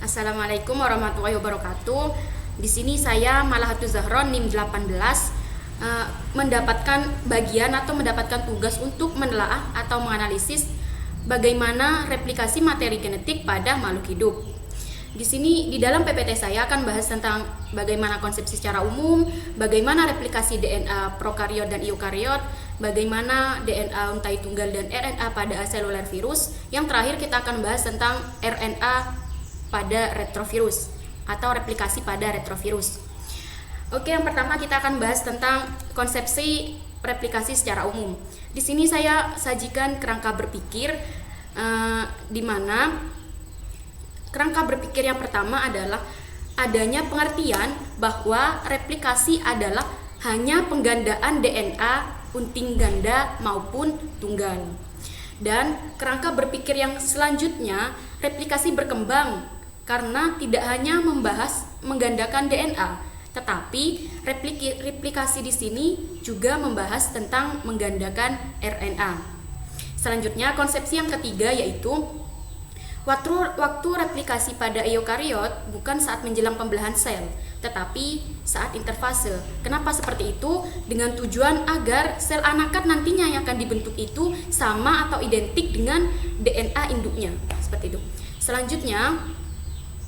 Assalamualaikum warahmatullahi wabarakatuh. Di sini saya Malahatul Zahron NIM 18 mendapatkan tugas untuk menelaah atau menganalisis bagaimana replikasi materi genetik pada makhluk hidup. Di sini di dalam PPT saya akan bahas tentang bagaimana konsepsi secara umum, bagaimana replikasi DNA prokariot dan eukariot, bagaimana DNA untai tunggal dan RNA pada aseluler virus. Yang terakhir kita akan bahas tentang RNA pada retrovirus atau replikasi pada retrovirus. Oke, yang pertama kita akan bahas tentang konsepsi replikasi secara umum. Di sini saya sajikan kerangka berpikir di mana kerangka berpikir yang pertama adalah adanya pengertian bahwa replikasi adalah hanya penggandaan DNA unting ganda maupun tunggal. Dan kerangka berpikir yang selanjutnya, replikasi berkembang karena tidak hanya membahas menggandakan DNA, tetapi replikasi di sini juga membahas tentang menggandakan RNA. Selanjutnya, konsepsi yang ketiga yaitu waktu replikasi pada eukariot bukan saat menjelang pembelahan sel, tetapi saat interfase. Kenapa seperti itu? Dengan tujuan agar sel anakan nantinya yang akan dibentuk itu sama atau identik dengan DNA induknya. Seperti itu. Selanjutnya,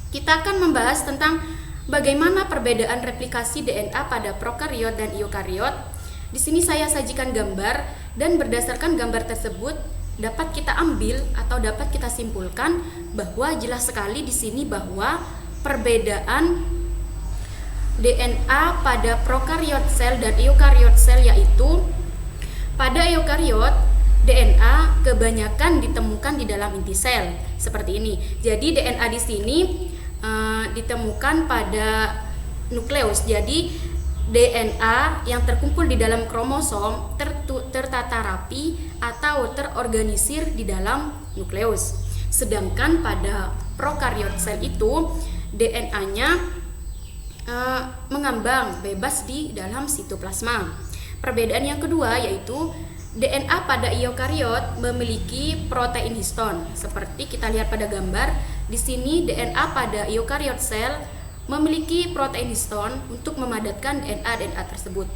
kita akan membahas tentang bagaimana perbedaan replikasi DNA pada prokariot dan eukariot. Di sini saya sajikan gambar, dan berdasarkan gambar tersebut dapat kita ambil atau dapat kita simpulkan bahwa jelas sekali di sini bahwa perbedaan DNA pada prokariot sel dan eukariot sel yaitu pada eukariot DNA kebanyakan ditemukan di dalam inti sel seperti ini. Jadi DNA di sini ditemukan pada nukleus. Jadi DNA yang terkumpul di dalam kromosom tertata rapi atau terorganisir di dalam nukleus. Sedangkan pada prokariot sel itu DNA-nya mengambang bebas di dalam sitoplasma. Perbedaan yang kedua yaitu DNA pada eukariot memiliki protein histon. Seperti kita lihat pada gambar, di sini DNA pada eukariot sel memiliki protein histon untuk memadatkan DNA tersebut.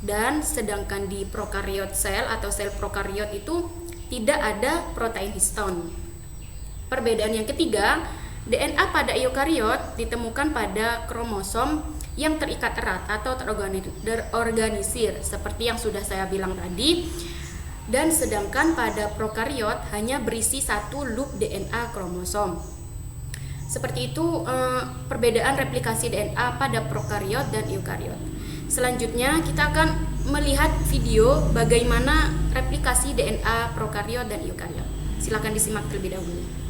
Dan sedangkan di prokariot sel atau sel prokariot itu tidak ada protein histon. Perbedaan yang ketiga, DNA pada eukariot ditemukan pada kromosom yang terikat erat atau terorganisir seperti yang sudah saya bilang tadi. Dan sedangkan pada prokariot hanya berisi satu loop DNA kromosom. Seperti itu perbedaan replikasi DNA pada prokariot dan eukariot. Selanjutnya kita akan melihat video bagaimana replikasi DNA prokariot dan eukariot. Silakan disimak terlebih dahulu.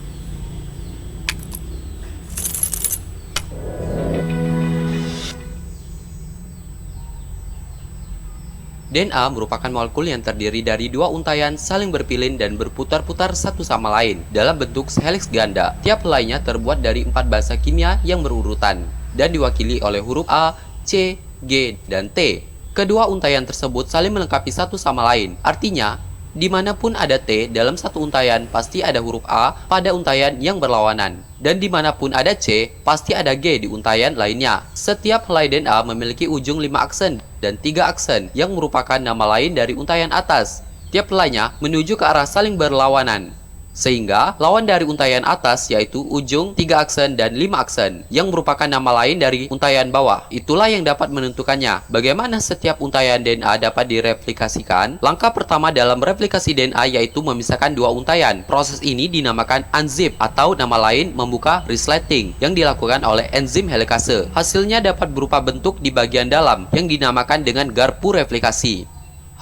DNA merupakan molekul yang terdiri dari dua untaian saling berpilin dan berputar-putar satu sama lain dalam bentuk heliks ganda. Tiap helainya terbuat dari 4 bahasa kimia yang berurutan dan diwakili oleh huruf A, C, G, dan T. Kedua untaian tersebut saling melengkapi satu sama lain. Artinya, dimanapun ada T dalam satu untaian, pasti ada huruf A pada untaian yang berlawanan. Dan dimanapun ada C, pasti ada G di untaian lainnya. Setiap helai DNA memiliki ujung 5 aksen dan 3 aksen yang merupakan nama lain dari untaian atas. Tiap helainya menuju ke arah saling berlawanan. Sehingga lawan dari untaian atas yaitu ujung 3 aksen dan 5 aksen yang merupakan nama lain dari untaian bawah. Itulah yang dapat menentukannya bagaimana setiap untaian DNA dapat direplikasikan. Langkah pertama dalam replikasi DNA yaitu memisahkan dua untaian. Proses ini dinamakan unzip atau nama lain membuka resleting yang dilakukan oleh enzim helikase. Hasilnya dapat berupa bentuk di bagian dalam yang dinamakan dengan garpu replikasi.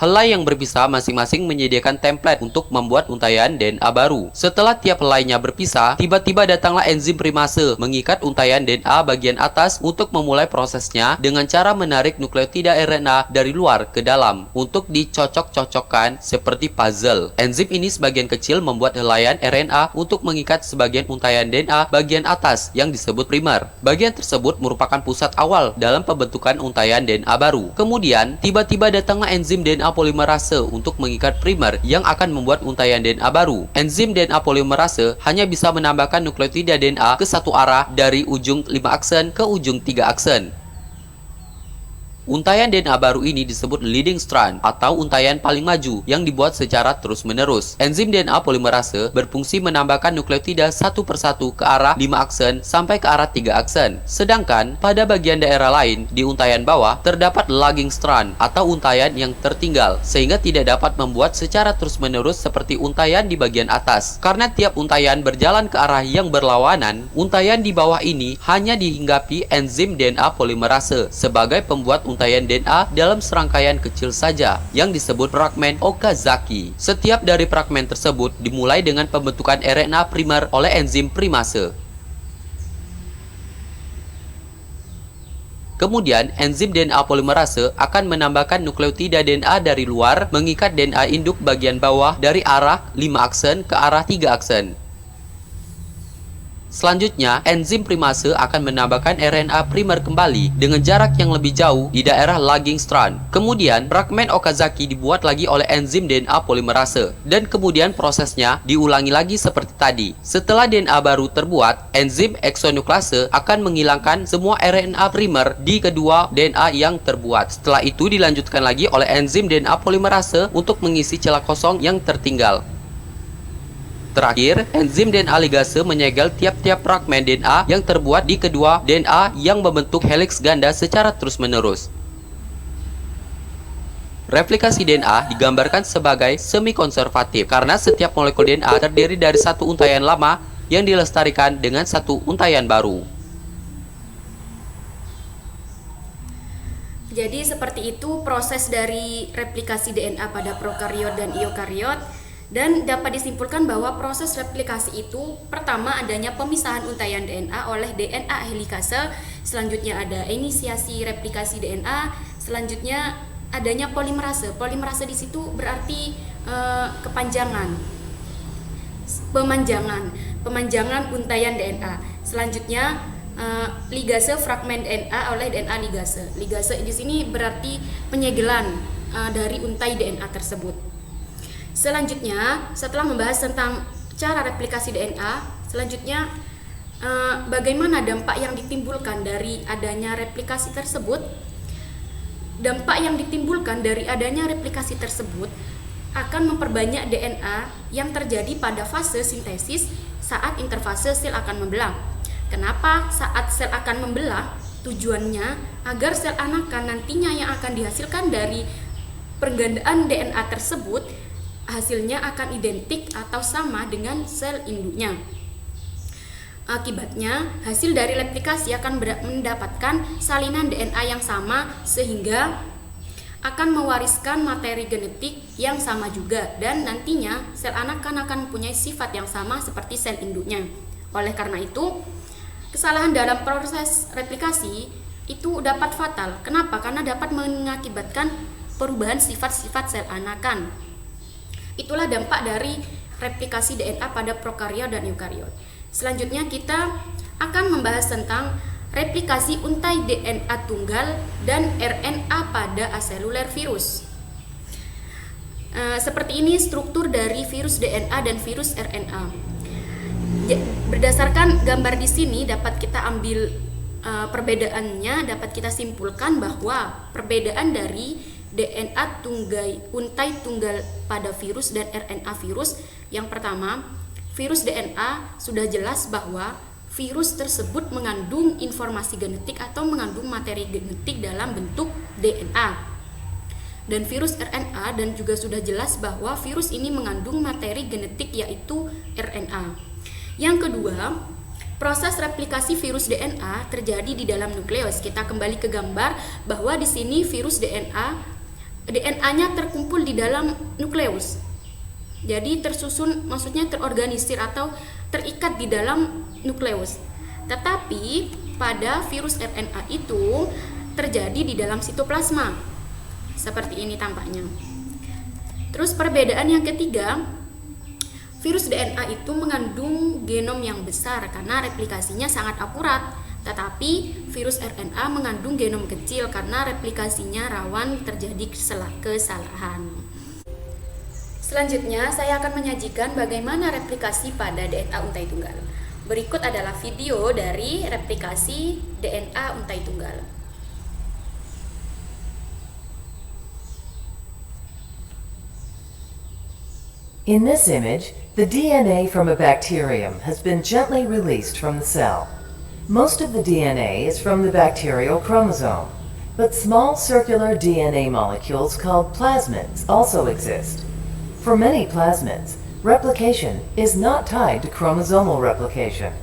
Helai yang berpisah masing-masing menyediakan template untuk membuat untaian DNA baru. Setelah tiap helainya berpisah, tiba-tiba datanglah enzim primase mengikat untaian DNA bagian atas untuk memulai prosesnya dengan cara menarik nukleotida RNA dari luar ke dalam untuk dicocok-cocokkan seperti puzzle. Enzim ini sebagian kecil membuat helaian RNA untuk mengikat sebagian untaian DNA bagian atas yang disebut primer. Bagian tersebut merupakan pusat awal dalam pembentukan untaian DNA baru. Kemudian, tiba-tiba datanglah enzim DNA DNA polimerase untuk mengikat primer yang akan membuat untaian DNA baru. Enzim DNA polimerase hanya bisa menambahkan nukleotida DNA ke satu arah dari ujung 5 aksen ke ujung 3 aksen. Untaian DNA baru ini disebut leading strand atau untaian paling maju yang dibuat secara terus-menerus. Enzim DNA polimerase berfungsi menambahkan nukleotida satu persatu ke arah 5 aksen sampai ke arah 3 aksen. Sedangkan pada bagian daerah lain di untaian bawah terdapat lagging strand atau untaian yang tertinggal sehingga tidak dapat membuat secara terus-menerus seperti untaian di bagian atas. Karena tiap untaian berjalan ke arah yang berlawanan, untaian di bawah ini hanya dihinggapi enzim DNA polimerase sebagai pembuat untaian DNA dalam serangkaian kecil saja yang disebut fragmen Okazaki. Setiap dari fragmen tersebut dimulai dengan pembentukan RNA primer oleh enzim primase. Kemudian, enzim DNA polimerase akan menambahkan nukleotida DNA dari luar mengikat DNA induk bagian bawah dari arah 5 aksen ke arah 3 aksen. Selanjutnya, enzim primase akan menambahkan RNA primer kembali dengan jarak yang lebih jauh di daerah lagging strand. Kemudian, fragmen Okazaki dibuat lagi oleh enzim DNA polimerase dan kemudian prosesnya diulangi lagi seperti tadi. Setelah DNA baru terbuat, enzim eksonuklase akan menghilangkan semua RNA primer di kedua DNA yang terbuat. Setelah itu dilanjutkan lagi oleh enzim DNA polimerase untuk mengisi celah kosong yang tertinggal. Terakhir, enzim DNA ligase menyegel tiap-tiap fragmen DNA yang terbuat di kedua DNA yang membentuk heliks ganda secara terus-menerus. Replikasi DNA digambarkan sebagai semi-konservatif karena setiap molekul DNA terdiri dari satu untaian lama yang dilestarikan dengan satu untaian baru. Jadi seperti itu proses dari replikasi DNA pada prokariot dan eukariot. Dan dapat disimpulkan bahwa proses replikasi itu pertama adanya pemisahan untaian DNA oleh DNA helikase, selanjutnya ada inisiasi replikasi DNA, selanjutnya adanya polimerase. Polimerase di situ berarti pemanjangan untaian DNA. Selanjutnya ligase fragmen DNA oleh DNA ligase. Ligase di sini berarti penyegelan dari untai DNA tersebut. Selanjutnya, setelah membahas tentang cara replikasi DNA, selanjutnya bagaimana dampak yang ditimbulkan dari adanya replikasi tersebut. Dampak yang ditimbulkan dari adanya replikasi tersebut akan memperbanyak DNA yang terjadi pada fase sintesis saat interfase sel akan membelah. Kenapa saat sel akan membelah? Tujuannya agar sel anakan nantinya yang akan dihasilkan dari pergandaan DNA tersebut hasilnya akan identik atau sama dengan sel induknya. Akibatnya, hasil dari replikasi akan mendapatkan salinan DNA yang sama sehingga akan mewariskan materi genetik yang sama juga dan nantinya sel anakan akan mempunyai sifat yang sama seperti sel induknya. Oleh karena itu, kesalahan dalam proses replikasi itu dapat fatal. Kenapa? Karena dapat mengakibatkan perubahan sifat-sifat sel anakan. Itulah dampak dari replikasi DNA pada prokariot dan eukariot. Selanjutnya kita akan membahas tentang replikasi untai DNA tunggal dan RNA pada aseluler virus. Seperti ini struktur dari virus DNA dan virus RNA. Berdasarkan gambar di sini dapat kita ambil perbedaannya, dapat kita simpulkan bahwa perbedaan dari DNA untai tunggal pada virus dan RNA virus. Yang pertama, virus DNA sudah jelas bahwa virus tersebut mengandung informasi genetik atau mengandung materi genetik dalam bentuk DNA. Dan virus RNA dan juga sudah jelas bahwa virus ini mengandung materi genetik yaitu RNA. Yang kedua, proses replikasi virus DNA terjadi di dalam nukleus. Kita kembali ke gambar bahwa di sini virus DNA-nya terkumpul di dalam nukleus. Jadi tersusun, maksudnya terorganisir atau terikat di dalam nukleus. Tetapi pada virus RNA itu terjadi di dalam sitoplasma. Seperti ini tampaknya. Terus perbedaan yang ketiga, virus DNA itu mengandung genom yang besar karena replikasinya sangat akurat. Tetapi virus RNA mengandung genom kecil karena replikasinya rawan terjadi kesalahan. Selanjutnya, saya akan menyajikan bagaimana replikasi pada DNA untai tunggal. Berikut adalah video dari replikasi DNA untai tunggal. In this image, the DNA from a bacterium has been gently released from the cell. Most of the DNA is from the bacterial chromosome, but small circular DNA molecules called plasmids also exist. For many plasmids, replication is not tied to chromosomal replication.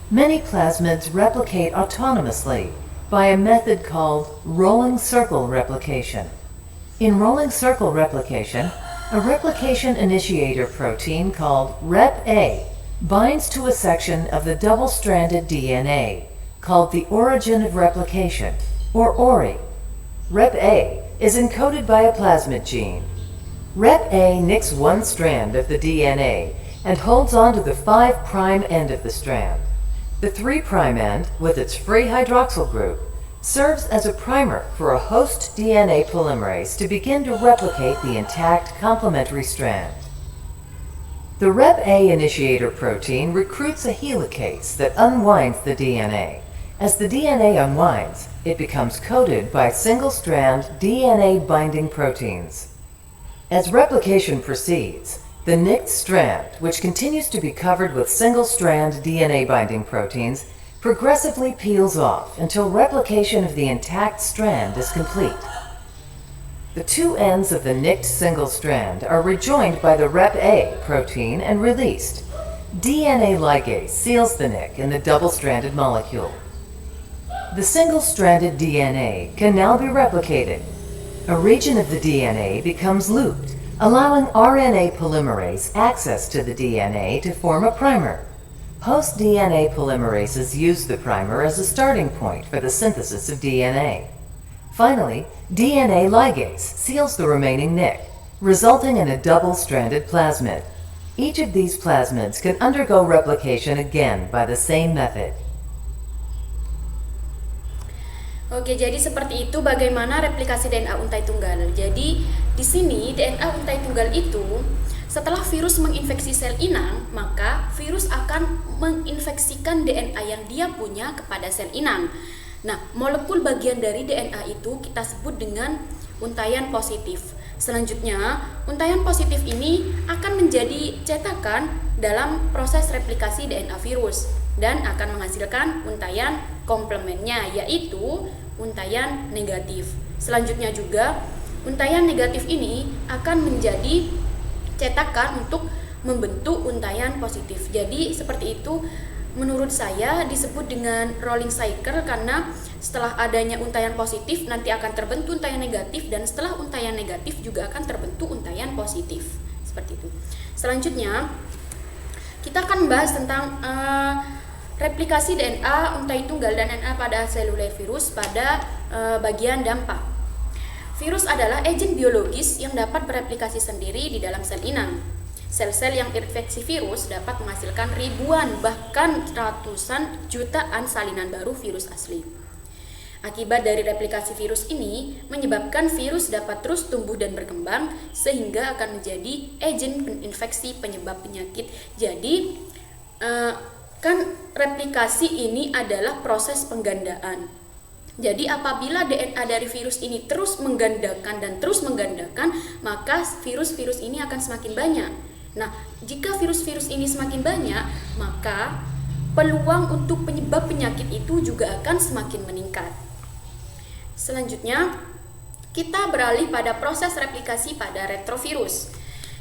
Many plasmids replicate autonomously by a method called rolling circle replication. In rolling circle replication, a replication initiator protein called Rep-A binds to a section of the double-stranded DNA called the origin of replication, or ORI. Rep-A is encoded by a plasmid gene. Rep-A nicks one strand of the DNA and holds on to the 5' end of the strand. The 3' end, with its free hydroxyl group, serves as a primer for a host DNA polymerase to begin to replicate the intact complementary strand. The Rep-A initiator protein recruits a helicase that unwinds the DNA. As the DNA unwinds, it becomes coated by single-strand DNA-binding proteins. As replication proceeds, the nicked strand, which continues to be covered with single-strand DNA-binding proteins, progressively peels off until replication of the intact strand is complete. The two ends of the nicked single strand are rejoined by the Rep-A protein and released. DNA ligase seals the nick in the double-stranded molecule. The single-stranded DNA can now be replicated. A region of the DNA becomes looped, allowing RNA polymerase access to the DNA to form a primer. Host DNA polymerases use the primer as a starting point for the synthesis of DNA. Finally, DNA ligase seals the remaining nick, resulting in a double-stranded plasmid. Each of these plasmids can undergo replication again by the same method. Oke, jadi seperti itu bagaimana replikasi DNA untai tunggal. Jadi di sini DNA untai tunggal itu setelah virus menginfeksi sel inang, maka virus akan menginfeksikan DNA yang dia punya kepada sel inang. Nah, molekul bagian dari DNA itu kita sebut dengan untaian positif. Selanjutnya, untaian positif ini akan menjadi cetakan dalam proses replikasi DNA virus dan akan menghasilkan untaian komplemennya, yaitu untaian negatif. Selanjutnya juga, untaian negatif ini akan menjadi cetakan untuk membentuk untaian positif. Jadi seperti itu menurut saya disebut dengan rolling cycle, karena setelah adanya untaian positif nanti akan terbentuk untaian negatif, dan setelah untaian negatif juga akan terbentuk untaian positif. Seperti itu. Selanjutnya kita akan membahas tentang replikasi DNA untai tunggal dan RNA pada seluler virus pada bagian dampak. Virus adalah agen biologis yang dapat bereplikasi sendiri di dalam sel inang. Sel-sel yang terinfeksi virus dapat menghasilkan ribuan bahkan ratusan jutaan salinan baru virus asli. Akibat dari replikasi virus ini menyebabkan virus dapat terus tumbuh dan berkembang sehingga akan menjadi agen infeksi penyebab penyakit. Jadi kan replikasi ini adalah proses penggandaan. Jadi apabila DNA dari virus ini terus menggandakan dan terus menggandakan, maka virus-virus ini akan semakin banyak. Nah, jika virus-virus ini semakin banyak, maka peluang untuk penyebab penyakit itu juga akan semakin meningkat. Selanjutnya, kita beralih pada proses replikasi pada retrovirus.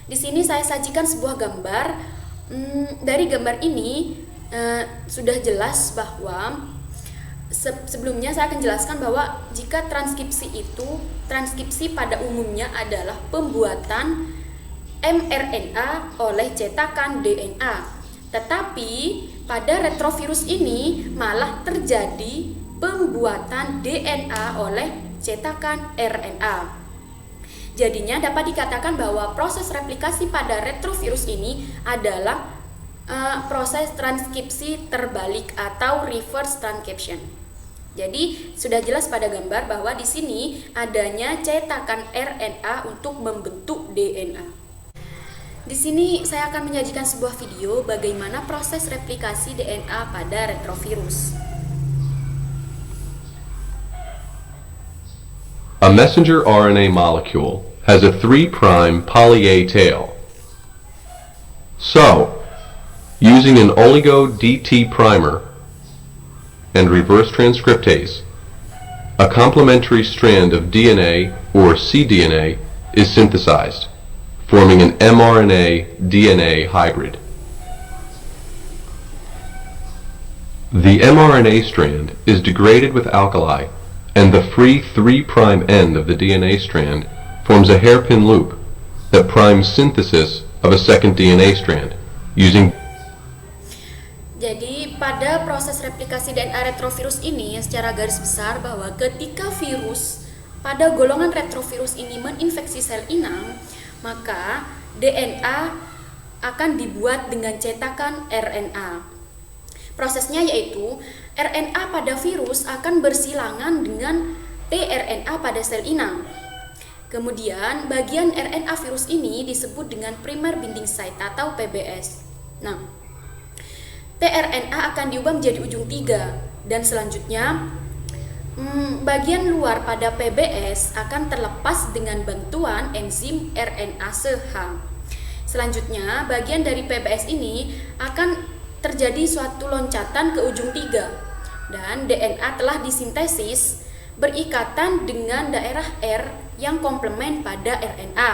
Di sini saya sajikan sebuah gambar. Dari gambar ini sudah jelas bahwa sebelumnya saya akan jelaskan bahwa jika transkripsi pada umumnya adalah pembuatan mRNA oleh cetakan DNA. Tetapi pada retrovirus ini malah terjadi pembuatan DNA oleh cetakan RNA. Jadinya dapat dikatakan bahwa proses replikasi pada retrovirus ini adalah proses transkripsi terbalik atau reverse transcription. Jadi sudah jelas pada gambar bahwa di sini adanya cetakan RNA untuk membentuk DNA. Di sini saya akan menyajikan sebuah video bagaimana proses replikasi DNA pada retrovirus. A messenger RNA molecule has a 3' poly-A tail. So, using an oligo-DT primer and reverse transcriptase, a complementary strand of DNA or cDNA is synthesized, forming an mRNA-DNA hybrid. The mRNA strand is degraded with alkali, and the free 3' end of the DNA strand forms a hairpin loop that primes synthesis of a second DNA strand using. Jadi pada proses replikasi DNA retrovirus ini secara garis besar bahwa ketika virus pada golongan retrovirus ini menginfeksi sel inang, maka DNA akan dibuat dengan cetakan RNA. Prosesnya yaitu RNA pada virus akan bersilangan dengan tRNA pada sel inang. Kemudian bagian RNA virus ini disebut dengan primer binding site atau PBS. Nah, tRNA akan diubah menjadi ujung 3 dan selanjutnya bagian luar pada PBS akan terlepas dengan bantuan enzim RNase H. Selanjutnya bagian dari PBS ini akan terjadi suatu loncatan ke ujung 3 dan DNA telah disintesis berikatan dengan daerah R yang komplement pada RNA.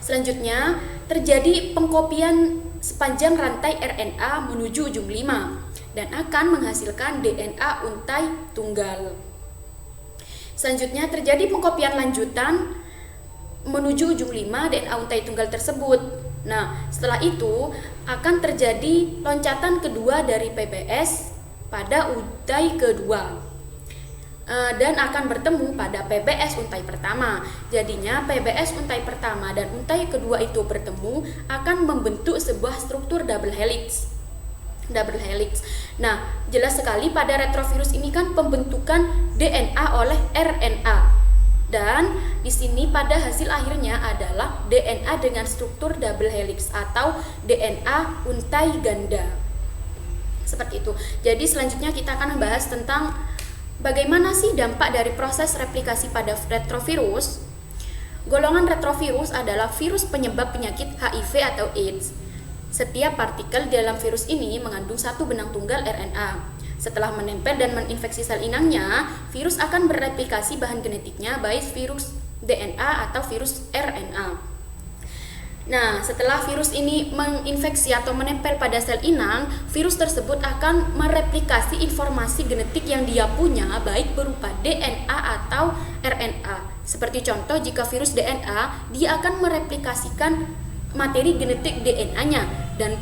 Selanjutnya terjadi pengkopian sepanjang rantai RNA menuju ujung 5 dan akan menghasilkan DNA untai tunggal. Selanjutnya terjadi pengkopian lanjutan menuju ujung 5 DNA untai tunggal tersebut. Nah, setelah itu akan terjadi loncatan kedua dari PBS pada untai kedua dan akan bertemu pada PBS untai pertama. Jadinya PBS untai pertama dan untai kedua itu bertemu akan membentuk sebuah struktur double helix. Nah, jelas sekali pada retrovirus ini kan pembentukan DNA oleh RNA. Dan di sini pada hasil akhirnya adalah DNA dengan struktur double helix atau DNA untai ganda. Seperti itu. Jadi selanjutnya kita akan membahas tentang bagaimana sih dampak dari proses replikasi pada retrovirus? Golongan retrovirus adalah virus penyebab penyakit HIV atau AIDS. Setiap partikel dalam virus ini mengandung satu benang tunggal RNA. Setelah menempel dan menginfeksi sel inangnya, virus akan bereplikasi bahan genetiknya baik virus DNA atau virus RNA. Nah, setelah virus ini menginfeksi atau menempel pada sel inang, virus tersebut akan mereplikasi informasi genetik yang dia punya baik berupa DNA atau RNA. Seperti contoh, jika virus DNA, dia akan mereplikasikan materi genetik DNA-nya, dan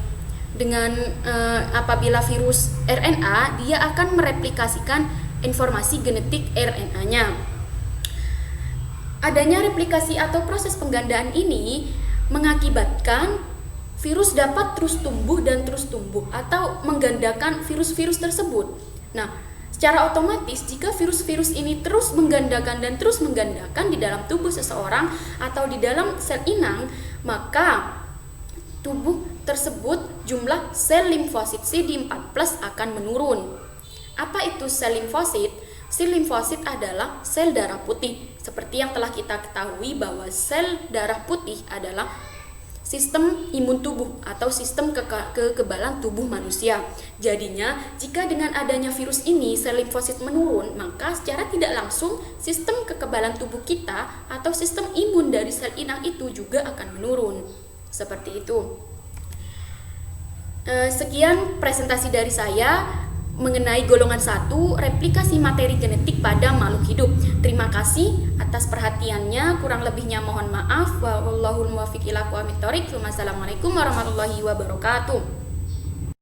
dengan apabila virus RNA, dia akan mereplikasikan informasi genetik RNA-nya. Adanya replikasi atau proses penggandaan ini mengakibatkan virus dapat terus tumbuh atau menggandakan virus-virus tersebut. Nah, secara otomatis jika virus-virus ini terus menggandakan di dalam tubuh seseorang atau di dalam sel inang, maka tubuh tersebut jumlah sel limfosit CD4+ akan menurun. Apa itu sel limfosit? Sel limfosit adalah sel darah putih. Seperti yang telah kita ketahui bahwa sel darah putih adalah sistem imun tubuh atau sistem kekebalan tubuh manusia. Jadinya, jika dengan adanya virus ini sel limfosit menurun, maka secara tidak langsung sistem kekebalan tubuh kita atau sistem imun dari sel inang itu juga akan menurun. Seperti itu. Sekian presentasi dari saya mengenai golongan 1, replikasi materi genetik pada makhluk hidup. Terima kasih atas perhatiannya, kurang lebihnya mohon maaf. Wallahul muwaffiq ila aqwamit thoriq. Wassalamualaikum warahmatullahi wabarakatuh.